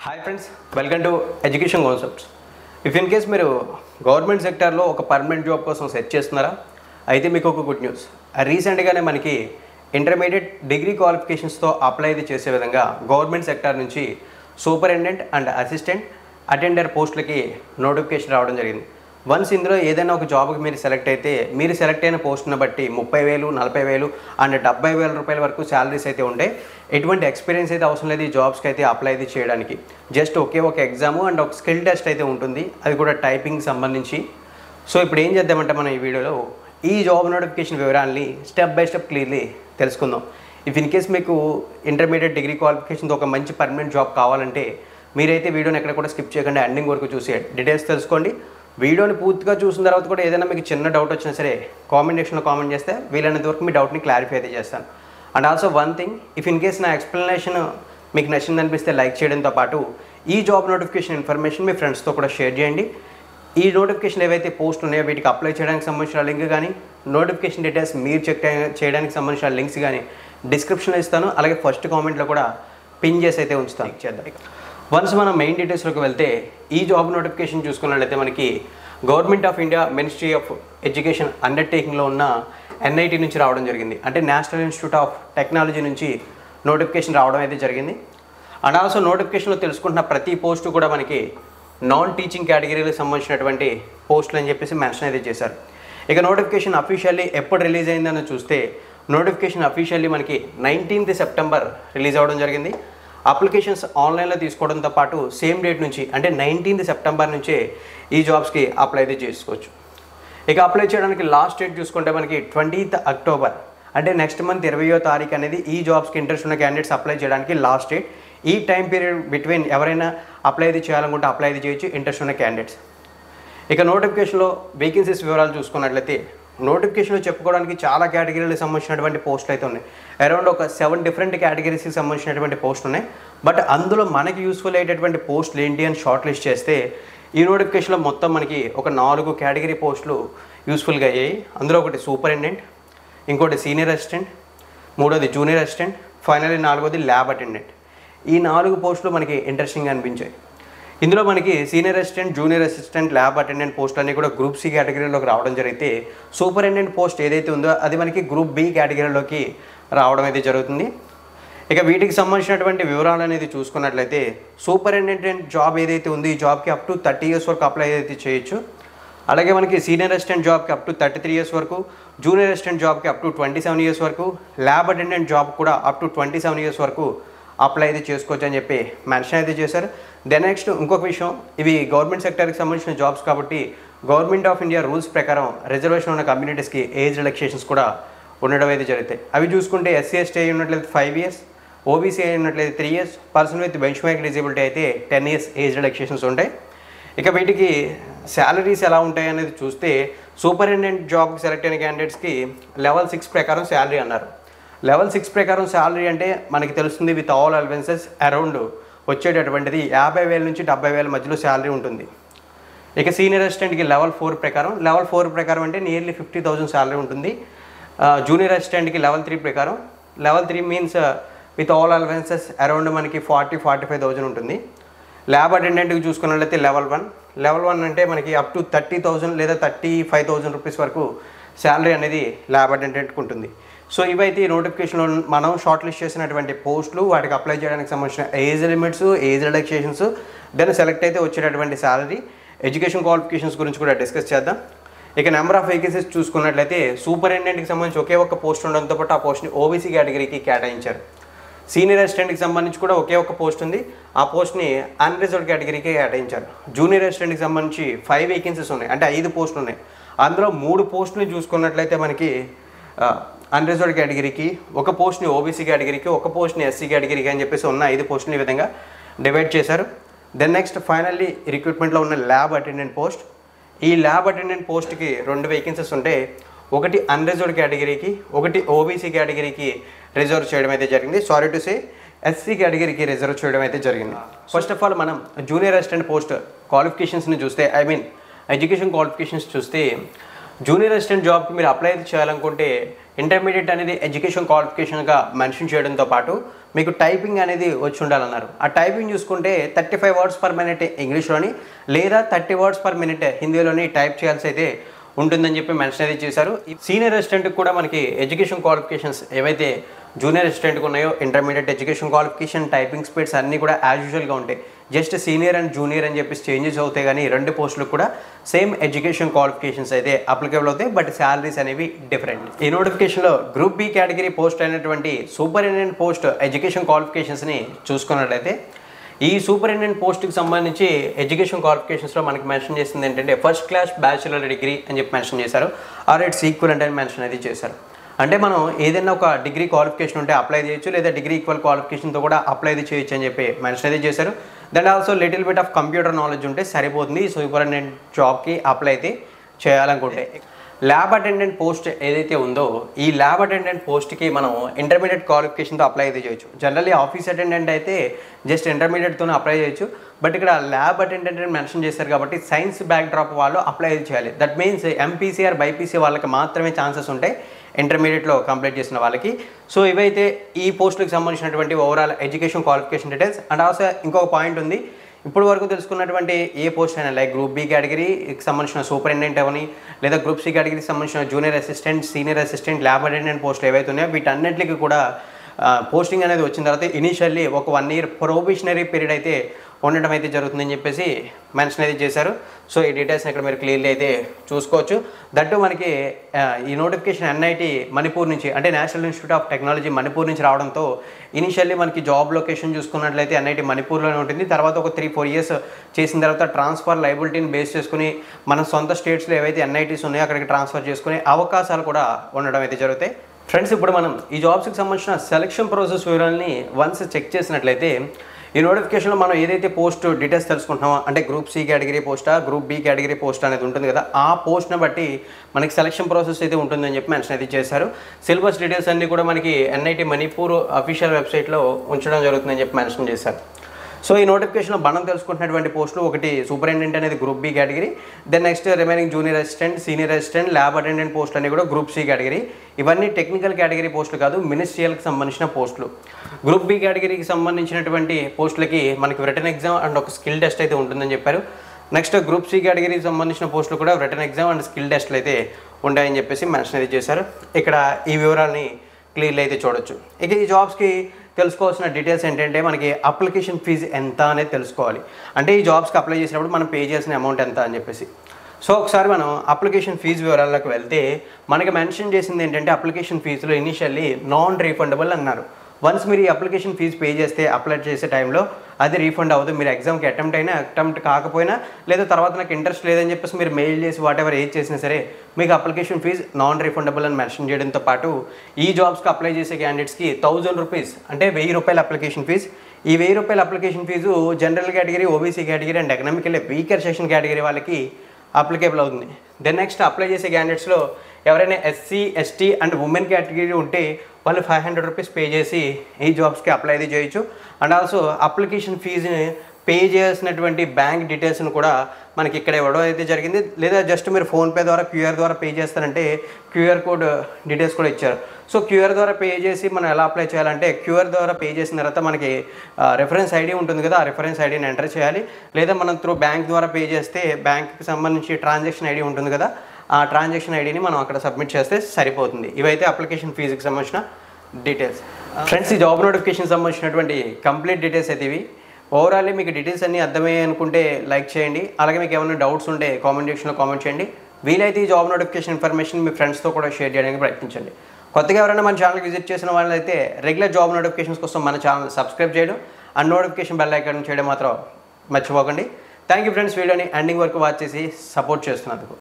Hi friends, welcome to education concepts. If in case మీరు government సెక్టార్లో ఒక permanent job కోసం సెర్చ్ చేస్తున్నారా, అయితే మీకు ఒక గుడ్ న్యూస్. రీసెంట్గానే మనకి ఇంటర్మీడియట్ డిగ్రీ క్వాలిఫికేషన్స్తో అప్లై అయితే చేసే విధంగా గవర్నమెంట్ సెక్టార్ నుంచి సూపరింటెండెంట్ అండ్ అసిస్టెంట్ అటెండర్ పోస్టులకి నోటిఫికేషన్ రావడం జరిగింది. వన్స్ ఇందులో ఏదైనా ఒక జాబ్కి మీరు సెలెక్ట్ అయితే మీరు సెలెక్ట్ అయిన పోస్ట్ని బట్టి 30,000, 40,000 అండ్ 70,000 రూపాయల వరకు శాలరీస్ అయితే ఉంటాయి. ఎటువంటి ఎక్స్పీరియన్స్ అయితే అవసరం లేదు ఈ జాబ్స్కి అయితే అప్లై అయితే చేయడానికి. జస్ట్ ఒకే ఒక ఎగ్జాము అండ్ ఒక స్కిల్ టెస్ట్ అయితే ఉంటుంది, అది కూడా టైపింగ్ సంబంధించి. సో ఇప్పుడు ఏం చేద్దామంటే మనం ఈ వీడియోలో ఈ జాబ్ నోటిఫికేషన్ వివరాలని స్టెప్ బై స్టెప్ క్లియర్లీ తెలుసుకుందాం. ఇఫ్ ఇన్ కేస్ మీకు ఇంటర్మీడియట్ డిగ్రీ క్వాలిఫికేషన్తో ఒక మంచి పర్మనెంట్ జాబ్ కావాలంటే మీరైతే వీడియోని ఎక్కడ కూడా స్కిప్ చేయకుండా ఎండింగ్ వరకు చూసి డీటెయిల్స్ తెలుసుకోండి. వీడియోని పూర్తిగా చూసిన తర్వాత కూడా ఏదైనా మీకు చిన్న డౌట్ వచ్చినా సరే కామెంట్ సెక్షన్లో కామెంట్ చేస్తే వీలైనంత వరకు మీ డౌట్ని క్లారిఫై అయితే చేస్తాను. And also one thing, if in case నా ఎక్స్ప్లెనేషన్ మీకు నచ్చింది అనిపిస్తే లైక్ చేయడంతో పాటు ఈ జాబ్ నోటిఫికేషన్ ఇన్ఫర్మేషన్ మీ ఫ్రెండ్స్తో కూడా షేర్ చేయండి. ఈ నోటిఫికేషన్ ఏవైతే పోస్టులు ఉన్నాయో వీటికి అప్లై చేయడానికి సంబంధించిన లింక్ కానీ నోటిఫికేషన్ డీటెయిల్స్ మీరు చెక్ చేయడానికి సంబంధించిన లింక్స్ కానీ డిస్క్రిప్షన్లో ఇస్తాను, అలాగే ఫస్ట్ కామెంట్లో కూడా పిన్ చేసి అయితే ఉంచుతాను. చేద్దాం. వన్స్ మనం మెయిన్ డీటెయిల్స్లోకి వెళ్తే ఈ జాబ్ నోటిఫికేషన్ చూసుకున్నట్లయితే మనకి government of India ministry of education అండర్టేకింగ్లో ఉన్న NIT నుంచి రావడం జరిగింది. అంటే నేషనల్ ఇన్స్టిట్యూట్ ఆఫ్ టెక్నాలజీ నుంచి నోటిఫికేషన్ రావడం అయితే జరిగింది. అండ్ ఆల్సో నోటిఫికేషన్లో తెలుసుకుంటున్న ప్రతి పోస్టు కూడా మనకి నాన్ టీచింగ్ కేటగిరీలకు సంబంధించినటువంటి పోస్టులు అని చెప్పేసి మెన్షన్ అయితే చేశారు. ఇక నోటిఫికేషన్ అఫీషియల్లీ ఎప్పుడు రిలీజ్ అయిందని చూస్తే నోటిఫికేషన్ అఫీషియల్లీ మనకి 19th సెప్టెంబర్ రిలీజ్ అవ్వడం జరిగింది. అప్లికేషన్స్ ఆన్లైన్లో తీసుకోవడంతో పాటు సేమ్ డేట్ నుంచి అంటే 19th సెప్టెంబర్ నుంచే ఈ జాబ్స్కి అప్లై అయితే చేసుకోవచ్చు. ఇక అప్లై చేయడానికి లాస్ట్ డేట్ చూసుకుంటే మనకి 20th అక్టోబర్ అంటే నెక్స్ట్ మంత్ 20వ తారీఖు అనేది ఈ జాబ్స్కి ఇంట్రెస్ట్ ఉన్న క్యాండిడేట్స్ అప్లై చేయడానికి లాస్ట్ డేట్. ఈ టైం పీరియడ్ బిట్వీన్ ఎవరైనా అప్లై అయితే చేయాలనుకుంటే అప్లై అయితే చేయొచ్చు ఇంట్రెస్ట్ ఉన్న క్యాండిడేట్స్. ఇక నోటిఫికేషన్లో వేకెన్సీస్ వివరాలు చూసుకున్నట్లయితే నోటిఫికేషన్లో చెప్పుకోవడానికి చాలా కేటగిరీలకు సంబంధించినటువంటి పోస్టులు అయితే ఉన్నాయి. అరౌండ్ ఒక 7 డిఫరెంట్ కేటగిరీస్కి సంబంధించినటువంటి పోస్టులు ఉన్నాయి. బట్ అందులో మనకి యూస్ఫుల్ అయ్యేటటువంటి పోస్టులు ఏంటి అని షార్ట్ లిస్ట్ చేస్తే ఈ నోటిఫికేషన్లో మొత్తం మనకి ఒక 4 కేటగిరీ పోస్టులు యూస్ఫుల్గా అయ్యాయి. అందులో ఒకటి సూపరింటెండెంట్, ఇంకోటి సీనియర్ అసిస్టెంట్, మూడోది జూనియర్ అసిస్టెంట్, ఫైనల్లీ 4వది ల్యాబ్ అటెండెంట్. ఈ 4 పోస్టులు మనకి ఇంట్రెస్టింగ్గా అనిపించాయి. ఇందులో మనకి senior assistant, junior assistant, lab attendant పోస్టులు అన్నీ కూడా గ్రూప్ C కేటగిరీలోకి రావడం జరిగితే సూపరింటెండెంట్ పోస్ట్ ఏదైతే ఉందో అది మనకి గ్రూప్ B కేటగిరీలోకి రావడం అయితే జరుగుతుంది. ఇక వీటికి సంబంధించినటువంటి వివరాలు అనేది చూసుకున్నట్లయితే సూపరింటెండెంట్ జాబ్ ఏదైతే ఉందో ఈ జాబ్కి అప్ టు 30 years వరకు అప్లై అయితే చేయొచ్చు. అలాగే మనకి సీనియర్ అసిస్టెంట్ జాబ్కి అప్ టు 33 years వరకు, జూనియర్ అసిస్టెంట్ జాబ్కి అప్ టు 27 years వరకు, ల్యాబ్ అటెండెంట్ జాబ్ కూడా అప్ టు 27 years వరకు అప్లై అయితే చేసుకోవచ్చు అని చెప్పి మెన్షన్ అయితే చేశారు. దెన్ నెక్స్ట్ ఇంకొక విషయం, ఇవి గవర్నమెంట్ సెక్టర్కి సంబంధించిన జాబ్స్ కాబట్టి గవర్నమెంట్ ఆఫ్ ఇండియా రూల్స్ ప్రకారం రిజర్వేషన్ ఉన్న కమ్యూనిటీస్కి ఏజ్ రిలాక్సేషన్స్ కూడా ఉండడం అయితే జరుగుతాయి. అవి చూసుకుంటే SC ST అయి ఉన్నట్లయితే 5 years, OBC అయి ఉన్నట్లయితే 3 years, person with bench mark disability అయితే 10 years ఏజ్ రిలాక్సేషన్స్ ఉంటాయి. ఇక వీటికి శాలరీస్ ఎలా ఉంటాయి అనేది చూస్తే సూపరింటెండెంట్ జాబ్కి సెలెక్ట్ అయిన క్యాండిడేట్స్కి లెవెల్ 6 ప్రకారం శాలరీ అన్నారు. లెవెల్ 6 ప్రకారం శాలరీ అంటే మనకి తెలుస్తుంది విత్ ఆల్ అలవెన్సెస్ అరౌండ్ వచ్చేటటువంటిది 50,000 నుంచి 70,000 మధ్యలో శాలరీ ఉంటుంది. ఇక సీనియర్ అసిస్టెంట్కి లెవెల్ 4 ప్రకారం అంటే నియర్లీ 50,000 శాలరీ ఉంటుంది. జూనియర్ అసిస్టెంట్కి లెవెల్ 3 ప్రకారం, level 3 means with all allowances around మనకి 40,000-45,000 ఉంటుంది. ల్యాబ్ అటెండెంట్కి చూసుకున్నట్లయితే లెవెల్ 1 అంటే మనకి అప్ టు 30,000 లేదా 35,000 రూపీస్ వరకు శాలరీ అనేది ల్యాబ్ అటెండెంట్కి ఉంటుంది. సో ఇవైతే ఈ నోటిఫికేషన్లో మనం షార్ట్ లిస్ట్ చేసినటువంటి పోస్టులు, వాటికి అప్లై చేయడానికి సంబంధించిన age limits, age relaxations, then select అయితే వచ్చేటటువంటి శాలరీ, ఎడ్యుకేషన్ క్వాలిఫికేషన్స్ గురించి కూడా డిస్కస్ చేద్దాం. ఇక నెంబర్ ఆఫ్ వేకెన్సీస్ చూసుకున్నట్లయితే సూపరింటెండెంట్కి సంబంధించి ఒకే ఒక్క పోస్ట్ ఉండడంతో పాటు ఆ పోస్ట్ని OBC కేటగిరీకి కేటాయించారు. సీనియర్ అసిస్టెంట్కి సంబంధించి కూడా ఒకే ఒక్క పోస్ట్ ఉంది, ఆ పోస్ట్ని అన్రిజర్వ్డ్ కేటగిరీకి కేటాయించారు. జూనియర్ అసిస్టెంట్కి సంబంధించి 5 వేకెన్సీస్ ఉన్నాయి, అంటే 5 పోస్టులు ఉన్నాయి. అందులో 3 పోస్టులు చూసుకున్నట్లయితే మనకి అన్రిజర్వ్డ్ కేటగిరీకి, ఒక పోస్ట్ని OBC కేటగిరీకి, ఒక పోస్ట్ని SC కేటగిరీకి అని చెప్పేసి ఉన్న 5 పోస్టులు ఈ విధంగా డివైడ్ చేశారు. దెన్ నెక్స్ట్ ఫైనల్లీ రిక్రూట్మెంట్లో ఉన్న ల్యాబ్ అటెండెంట్ పోస్ట్. ఈ ల్యాబ్ అటెండెంట్ పోస్ట్కి 2 వేకెన్సీస్ ఉంటే ఒకటి అన్రిజర్వ్డ్ కేటగిరీకి, ఒకటి OBC కేటగిరీకి రిజర్వ్ చేయడం అయితే జరిగింది. సారీ టు సే SC కేటగిరీకి రిజర్వ్ చేయడం అయితే జరిగింది. ఫస్ట్ ఆఫ్ ఆల్ మనం జూనియర్ అసిస్టెంట్ పోస్ట్ క్వాలిఫికేషన్స్ని చూస్తే, ఎడ్యుకేషన్ క్వాలిఫికేషన్స్ చూస్తే జూనియర్ అసిస్టెంట్ జాబ్కి మీరు అప్లై చేయాలనుకుంటే ఇంటర్మీడియట్ అనేది ఎడ్యుకేషన్ క్వాలిఫికేషన్గా మెన్షన్ చేయడంతో పాటు మీకు టైపింగ్ అనేది వచ్చి ఉండాలన్నారు. ఆ టైపింగ్ చూసుకుంటే 35 వర్డ్స్ పర్ మినిట్ ఇంగ్లీష్లోని లేదా 30 వర్డ్స్ పర్ మినిట్ హిందీలోని టైప్ చేయాల్సి అయితే ఉంటుందని చెప్పి మెన్షన్ అయితే చేశారు. సీనియర్ అసిస్టెంట్కి కూడా మనకి ఎడ్యుకేషన్ క్వాలిఫికేషన్స్ ఏవైతే జూనియర్ అసిస్టెంట్కి ఉన్నాయో intermediate education qualification typing speeds అన్నీ కూడా యాజ్ యూజువల్గా ఉంటాయి. జస్ట్ సీనియర్ అండ్ జూనియర్ అని చెప్పేసి చేంజెస్ అవుతాయి, కానీ రెండు పోస్టులకు కూడా సేమ్ ఎడ్యుకేషన్ క్వాలిఫికేషన్స్ అయితే అప్లికేబుల్ అవుతాయి, బట్ శాలరీస్ అనేవి డిఫరెంట్. ఈ నోటిఫికేషన్లో గ్రూప్ బి కేటగిరీ పోస్ట్ అయినటువంటి సూపరింటెండెంట్ పోస్ట్ ఎడ్యుకేషన్ క్వాలిఫికేషన్స్ని చూసుకున్నట్లయితే ఈ సూపరింటెండెంట్ పోస్ట్కి సంబంధించి ఎడ్యుకేషన్ క్వాలిఫికేషన్స్లో మనకి మెన్షన్ చేసింది ఏంటంటే ఫస్ట్ క్లాస్ బ్యాచిలర్ డిగ్రీ అని చెప్పి మెన్షన్ చేశారు, ఆర్ ఇట్స్ ఈక్వలెంట్ అని మెన్షన్ అయితే చేశారు. అంటే మనం ఏదైనా ఒక డిగ్రీ క్వాలిఫికేషన్ ఉంటే అప్లై చేయొచ్చు, లేదా డిగ్రీ ఈక్వల్ క్వాలిఫికేషన్తో కూడా అప్లై చేయొచ్చు అని చెప్పి మెన్షన్ అయితే చేశారు. Then also little bit of computer knowledge ఉంటే సరిపోతుంది సూపరింటెండెంట్ జాబ్కి అప్లై అయితే చేయాలనుకుంటే. ల్యాబ్ అటెండెంట్ పోస్ట్ ఏదైతే ఉందో ఈ ల్యాబ్ అటెండెంట్ పోస్ట్కి మనం ఇంటర్మీడియట్ క్వాలిఫికేషన్తో అప్లై అయితే చేయొచ్చు. జనరల్లీ ఆఫీస్ అటెండెంట్ అయితే జస్ట్ ఇంటర్మీడియట్తోనే అప్లై చేయొచ్చు, బట్ ఇక్కడ ల్యాబ్ అటెండెంట్ అని మెన్షన్ చేశారు కాబట్టి సైన్స్ బ్యాక్ డ్రాప్ వాళ్ళు అప్లై చేయాలి. That means MPC or BiPC వాళ్ళకి మాత్రమే ఛాన్సెస్ ఉంటాయి ఇంటర్మీడియట్లో కంప్లీట్ చేసిన వాళ్ళకి. సో ఇవైతే ఈ పోస్టులకు సంబంధించినటువంటి overall education qualification details. And also ఇంకొక పాయింట్ ఉంది, ఇప్పుడు వరకు తెలుసుకున్నటువంటి ఏ పోస్ట్ అయినా లైక్ గ్రూప్ బి కేటగిరీకి సంబంధించిన సూపరింటెండెంట్ అవని, లేదా గ్రూప్ సి కేటగిరీకి సంబంధించిన junior assistant, senior assistant, lab attendant పోస్టులు ఏవైతే ఉన్నాయో వీటన్నిటికీ కూడా పోస్టింగ్ అనేది వచ్చిన తర్వాత ఇనీషియల్లీ ఒక 1 year ప్రొబేషనరీ పీరియడ్ అయితే ఉండడం అయితే జరుగుతుందని చెప్పేసి మెన్షన్ అయితే చేశారు. సో ఈ డీటెయిల్స్ని ఇక్కడ మీరు క్లియర్లీ అయితే చూసుకోవచ్చు. దట్టు మనకి ఈ నోటిఫికేషన్ ఎన్ఐటి మణిపూర్ నుంచి అంటే national institute of technology Manipur నుంచి రావడంతో ఇనిషియల్లీ మనకి జాబ్ లొకేషన్ చూసుకున్నట్లయితే ఎన్ఐటి మణిపూర్లోనే ఉంటుంది. తర్వాత ఒక 3-4 years చేసిన తర్వాత ట్రాన్స్ఫర్ లైబిలిటీని బేస్ చేసుకుని మన సొంత స్టేట్స్లో ఏవైతే ఎన్ఐటీస్ ఉన్నాయో అక్కడికి ట్రాన్స్ఫర్ చేసుకునే అవకాశాలు కూడా ఉండడం అయితే జరుగుతాయి. ఫ్రెండ్స్, ఇప్పుడు మనం ఈ జాబ్స్కి సంబంధించిన సెలక్షన్ ప్రాసెస్ వివరాలని వన్స్ చెక్ చేసినట్లయితే ఈ నోటిఫికేషన్లో మనం ఏదైతే పోస్ట్ డీటెయిల్స్ తెలుసుకుంటున్నామో అంటే గ్రూప్ సి కేటగిరీ పోస్టా, గ్రూప్ బి కేటగిరీ పోస్ట్ అనేది ఉంటుంది కదా, ఆ పోస్ట్ని బట్టి మనకి సెలక్షన్ ప్రాసెస్ అయితే ఉంటుందని చెప్పి మెన్షన్ అయితే చేశారు. సిలబస్ డీటెయిల్స్ అన్నీ కూడా మనకి ఎన్ఐటి మణిపూర్ అఫీషియల్ వెబ్సైట్లో ఉంచడం జరుగుతుందని చెప్పి మెన్షన్ చేశారు. సో ఈ నోటిఫికేషన్లో మనం తెలుసుకుంటున్నటువంటి పోస్టులు ఒకటి సూపరింటెండెంట్ అనేది group B category, then next remaining junior assistant, senior assistant, lab attendant పోస్టులు అన్నీ కూడా గ్రూప్ సి కేటగిరీ. ఇవన్నీ టెక్నికల్ కేటగిరీ పోస్టులు కాదు, మినిస్ట్రియల్కి సంబంధించిన పోస్టులు. గ్రూప్ బి కేటగిరీకి సంబంధించినటువంటి పోస్టులకి మనకి రిటన్ ఎగ్జామ్ అండ్ ఒక స్కిల్ టెస్ట్ అయితే ఉంటుందని చెప్పారు. నెక్స్ట్ గ్రూప్ సి కేటగిరీకి సంబంధించిన పోస్టులు కూడా రిటన్ ఎగ్జామ్ అండ్ స్కిల్ టెస్ట్లు అయితే ఉంటాయని చెప్పేసి మెన్షన్ అయితే చేశారు. ఇక్కడ ఈ వివరాలని క్లియర్లీ అయితే చూడొచ్చు. ఇక ఈ జాబ్స్కి తెలుసుకోవాల్సిన డీటెయిల్స్ ఏంటంటే మనకి అప్లికేషన్ ఫీజు ఎంత అనేది తెలుసుకోవాలి. అంటే ఈ జాబ్స్కి అప్లై చేసినప్పుడు మనం పే చేసిన అమౌంట్ ఎంత అని చెప్పేసి. సో ఒకసారి మనం అప్లికేషన్ ఫీజు వివరాల్లోకి వెళ్తే మనకి మెన్షన్ చేసింది ఏంటంటే అప్లికేషన్ ఫీజులో ఇనిషియల్లీ నాన్ రీఫండబుల్ అన్నారు. వన్స్ మీరు ఈ అప్లికేషన్ ఫీజు పే చేస్తే అప్లై చేసే టైంలో అది రీఫండ్ అవ్వదు. మీరు ఎగ్జామ్కి అటెంప్ట్ కాకపోయినా లేదా తర్వాత నాకు ఇంట్రెస్ట్ లేదని చెప్పేసి మీరు మెయిల్ చేసి వాటెవర్ ఏది చేసినా సరే మీకు అప్లికేషన్ ఫీజు నాన్ రీఫండబుల్ అని మెన్షన్ చేయడంతో పాటు ఈ జాబ్స్కి అప్లై చేసే క్యాండిడేట్స్కి 1000 రూపీస్ అంటే ₹1000 అప్లికేషన్ ఫీజు. ఈ ₹1000 application fee general category, OBC category and economically weaker section category వాళ్ళకి అప్లికేబుల్ అవుతుంది. దెన్ నెక్స్ట్ అప్లై చేసే క్యాండిడేట్స్లో ఎవరైనా SC, ST and women category ఉంటే వాళ్ళు 500 రూపీస్ పే చేసి ఈ జాబ్స్కి అప్లై అయితే చేయొచ్చు. అండ్ ఆల్సో అప్లికేషన్ ఫీజుని పే చేయాల్సినటువంటి బ్యాంక్ డీటెయిల్స్ని కూడా మనకి ఇక్కడ ఇవ్వడం అయితే జరిగింది. లేదా జస్ట్ మీరు ఫోన్పే ద్వారా క్యూఆర్ ద్వారా పే చేస్తారంటే క్యూఆర్ కోడ్ డీటెయిల్స్ కూడా ఇచ్చారు. సో క్యూఆర్ ద్వారా పే చేసి మనం ఎలా అప్లై చేయాలంటే క్యూఆర్ ద్వారా పే చేసిన తర్వాత మనకి రెఫరెన్స్ ఐడి ఉంటుంది కదా, ఆ రెఫరెన్స్ ఐడిని ఎంటర్ చేయాలి. లేదా మనం త్రూ బ్యాంక్ ద్వారా పే చేస్తే బ్యాంక్కి సంబంధించి ట్రాన్సాక్షన్ ఐడి ఉంటుంది కదా, ఆ ట్రాన్సాక్షన్ ఐడిని మనం అక్కడ సబ్మిట్ చేస్తే సరిపోతుంది. ఇవైతే అప్లికేషన్ ఫీజుకి సంబంధించిన డీటెయిల్స్. ఫ్రెండ్స్, ఈ జాబ్ నోటిఫికేషన్ సంబంధించినటువంటి కంప్లీట్ డీటెయిల్స్ అయితే ఇవి. ఓవరాల్లీ మీకు డీటెయిల్స్ అన్నీ అర్థమయ్యాయి అనుకుంటే లైక్ చేయండి. అలాగే మీకు ఏమైనా డౌట్స్ ఉంటే కామెంట్ సెక్షన్లో కామెంట్ చేయండి. వీలైతే ఈ జాబ్ నోటిఫికేషన్ ఇన్ఫర్మేషన్ మీ ఫ్రెండ్స్తో కూడా షేర్ చేయడానికి ప్రయత్నించండి. కొత్తగా ఎవరైనా మన ఛానల్కి విజిట్ చేసిన వాళ్ళైతే రెగ్యులర్ జాబ్ నోటిఫికేషన్స్ కోసం మన ఛానల్ సబ్స్క్రైబ్ చేయడం అండ్ నోటిఫికేషన్ బెల్ ఐకాన్ చేయడం మాత్రం మర్చిపోకండి. థ్యాంక్ యూ ఫ్రెండ్స్, వీడియోని ఎండింగ్ వరకు వాచ్ చేసి సపోర్ట్ చేస్తున్నందుకు.